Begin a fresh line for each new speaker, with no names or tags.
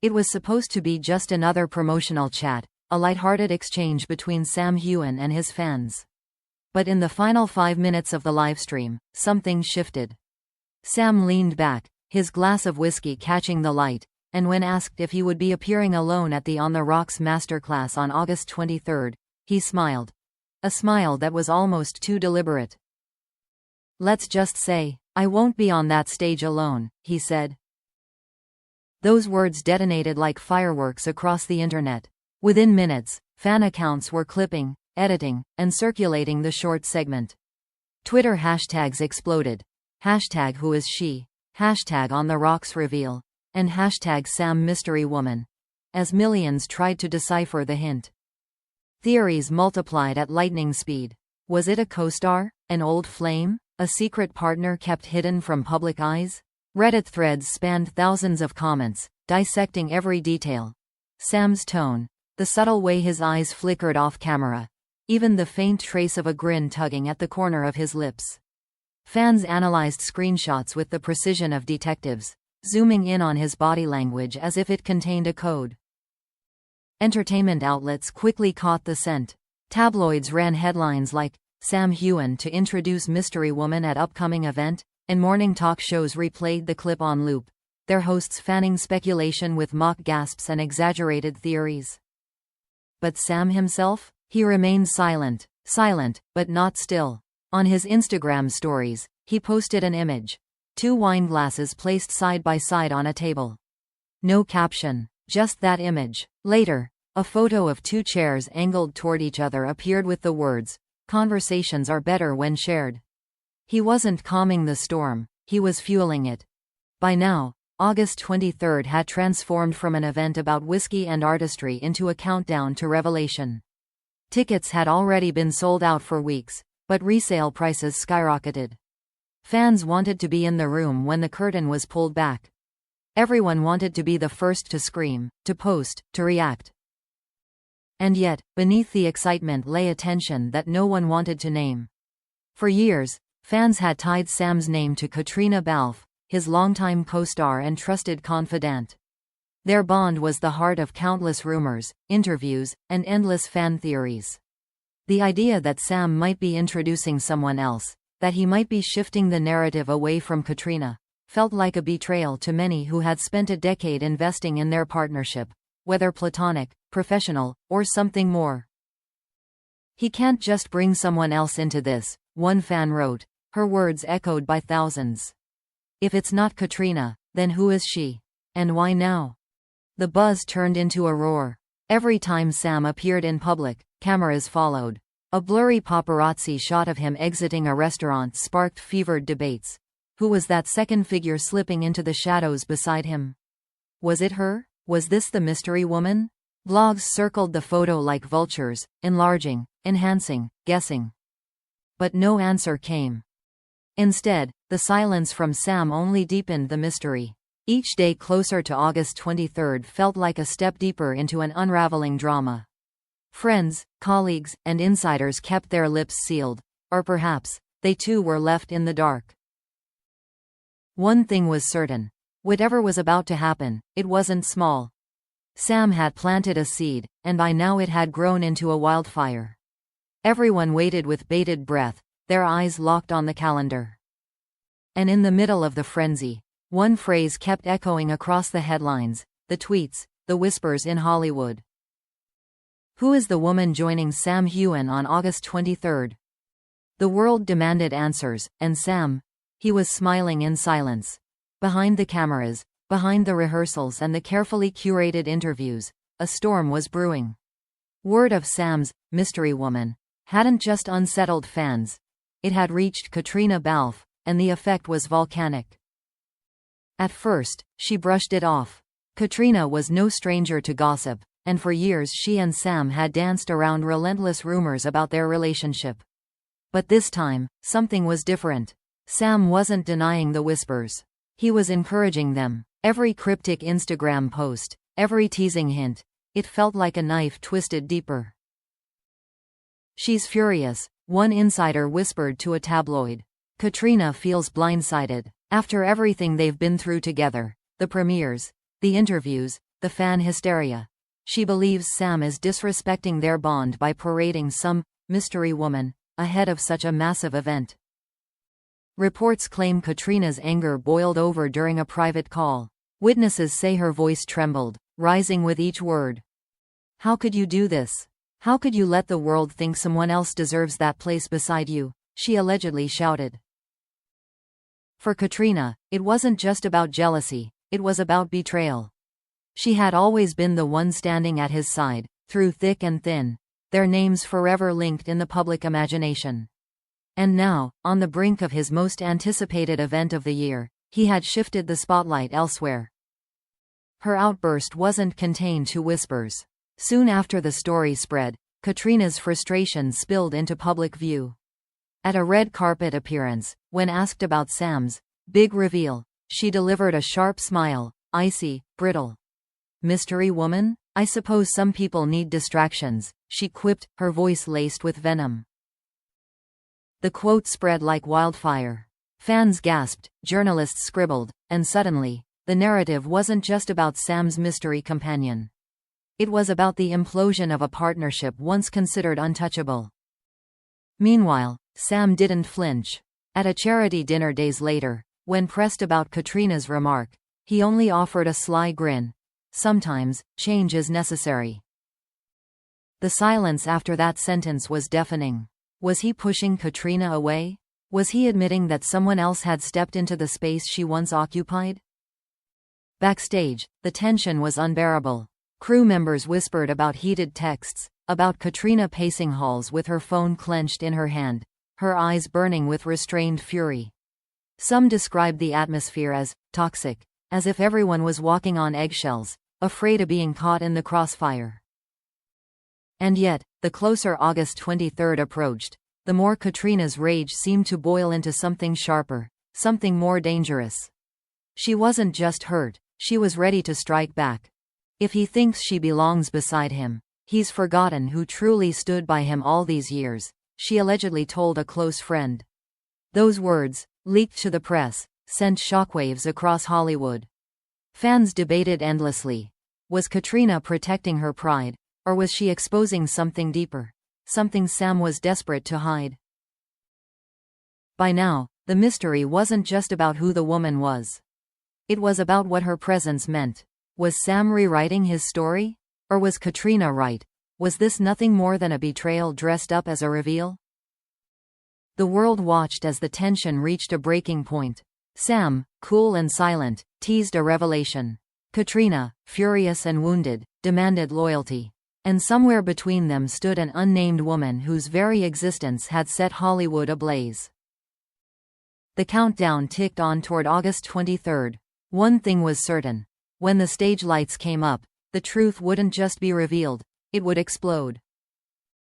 It was supposed to be just another promotional chat, a lighthearted exchange between Sam Heughan and his fans. But in the final 5 minutes of the livestream, something shifted. Sam leaned back, his glass of whiskey catching the light, and when asked if he would be appearing alone at the On the Rocks masterclass on August 23, he smiled. A smile that was almost too deliberate. "Let's just say, I won't be on that stage alone," he said. Those words detonated like fireworks across the internet. Within minutes, fan accounts were clipping, editing, and circulating the short segment. Twitter hashtags exploded. Hashtag who is she? Hashtag on the rocks reveal. And hashtag Sam mystery woman. As millions tried to decipher the hint. Theories multiplied at lightning speed. Was it a co-star? An old flame? A secret partner kept hidden from public eyes? Reddit threads spanned thousands of comments, dissecting every detail. Sam's tone. The subtle way his eyes flickered off camera. Even the faint trace of a grin tugging at the corner of his lips. Fans analyzed screenshots with the precision of detectives, zooming in on his body language as if it contained a code. Entertainment outlets quickly caught the scent. Tabloids ran headlines like, "Sam Heughan to introduce mystery woman at upcoming event," and morning talk shows replayed the clip on loop, their hosts fanning speculation with mock gasps and exaggerated theories. But Sam himself? He remained silent, but not still. On his Instagram stories, he posted an image. 2 wine glasses placed side by side on a table. No caption, just that image. Later, a photo of 2 chairs angled toward each other appeared with the words, "Conversations are better when shared." He wasn't calming the storm, he was fueling it. By now, August 23 had transformed from an event about whiskey and artistry into a countdown to revelation. Tickets had already been sold out for weeks, but resale prices skyrocketed. Fans wanted to be in the room when the curtain was pulled back. Everyone wanted to be the first to scream, to post, to react. And yet, beneath the excitement lay a tension that no one wanted to name. For years, fans had tied Sam's name to Caitríona Balfe, his longtime co-star and trusted confidant. Their bond was the heart of countless rumors, interviews, and endless fan theories. The idea that Sam might be introducing someone else, that he might be shifting the narrative away from Caitríona, felt like a betrayal to many who had spent a decade investing in their partnership, whether platonic, professional, or something more. "He can't just bring someone else into this," one fan wrote, her words echoed by thousands. "If it's not Caitríona, then who is she? And why now?" The buzz turned into a roar. Every time Sam appeared in public, cameras followed. A blurry paparazzi shot of him exiting a restaurant sparked fevered debates. Who was that second figure slipping into the shadows beside him? Was it her? Was this the mystery woman? Blogs circled the photo like vultures, enlarging, enhancing, guessing. But no answer came. Instead, the silence from Sam only deepened the mystery. Each day closer to August 23 felt like a step deeper into an unraveling drama. Friends, colleagues, and insiders kept their lips sealed, or perhaps, they too were left in the dark. One thing was certain. Whatever was about to happen, it wasn't small. Sam had planted a seed, and by now it had grown into a wildfire. Everyone waited with bated breath, their eyes locked on the calendar. And in the middle of the frenzy, one phrase kept echoing across the headlines, the tweets, the whispers in Hollywood. Who is the woman joining Sam Heughan on August 23? The world demanded answers, and Sam, he was smiling in silence. Behind the cameras, behind the rehearsals and the carefully curated interviews, a storm was brewing. Word of Sam's mystery woman hadn't just unsettled fans. It had reached Caitríona Balfe, and the effect was volcanic. At first, she brushed it off. Caitríona was no stranger to gossip, and for years she and Sam had danced around relentless rumors about their relationship. But this time, something was different. Sam wasn't denying the whispers. He was encouraging them. Every cryptic Instagram post, every teasing hint, it felt like a knife twisted deeper. "She's furious," one insider whispered to a tabloid. "Caitríona feels blindsided. After everything they've been through together, the premieres, the interviews, the fan hysteria. She believes Sam is disrespecting their bond by parading some mystery woman ahead of such a massive event. Reports claim Caitríona's anger boiled over during a private call. Witnesses say her voice trembled, rising with each word. "How could you do this? How could you let the world think someone else deserves that place beside you?" she allegedly shouted. For Caitríona, it wasn't just about jealousy, it was about betrayal. She had always been the one standing at his side, through thick and thin, their names forever linked in the public imagination. And now, on the brink of his most anticipated event of the year, he had shifted the spotlight elsewhere. Her outburst wasn't contained to whispers. Soon after the story spread, Caitríona's frustration spilled into public view. At a red carpet appearance, when asked about Sam's big reveal, she delivered a sharp smile, icy, brittle. "Mystery woman? I suppose some people need distractions," she quipped, her voice laced with venom. The quote spread like wildfire. Fans gasped, journalists scribbled, and suddenly, the narrative wasn't just about Sam's mystery companion. It was about the implosion of a partnership once considered untouchable. Meanwhile, Sam didn't flinch. At a charity dinner days later, when pressed about Caitríona's remark, he only offered a sly grin. "Sometimes, change is necessary." The silence after that sentence was deafening. Was he pushing Caitríona away? Was he admitting that someone else had stepped into the space she once occupied? Backstage, the tension was unbearable. Crew members whispered about heated texts, about Caitríona pacing halls with her phone clenched in her hand, her eyes burning with restrained fury. Some described the atmosphere as toxic, as if everyone was walking on eggshells, afraid of being caught in the crossfire. And yet, the closer August 23 approached, the more Caitríona's rage seemed to boil into something sharper, something more dangerous. She wasn't just hurt, she was ready to strike back. If he thinks she belongs beside him, he's forgotten who truly stood by him all these years, she allegedly told a close friend. Those words, leaked to the press, sent shockwaves across Hollywood. Fans debated endlessly. Was Caitríona protecting her pride, or was she exposing something deeper? Something Sam was desperate to hide. By now, the mystery wasn't just about who the woman was. It was about what her presence meant. Was Sam rewriting his story? Or was Caitríona right? Was this nothing more than a betrayal dressed up as a reveal? The world watched as the tension reached a breaking point. Sam, cool and silent, teased a revelation. Caitríona, furious and wounded, demanded loyalty. And somewhere between them stood an unnamed woman whose very existence had set Hollywood ablaze. The countdown ticked on toward August 23. One thing was certain. When the stage lights came up, the truth wouldn't just be revealed, it would explode.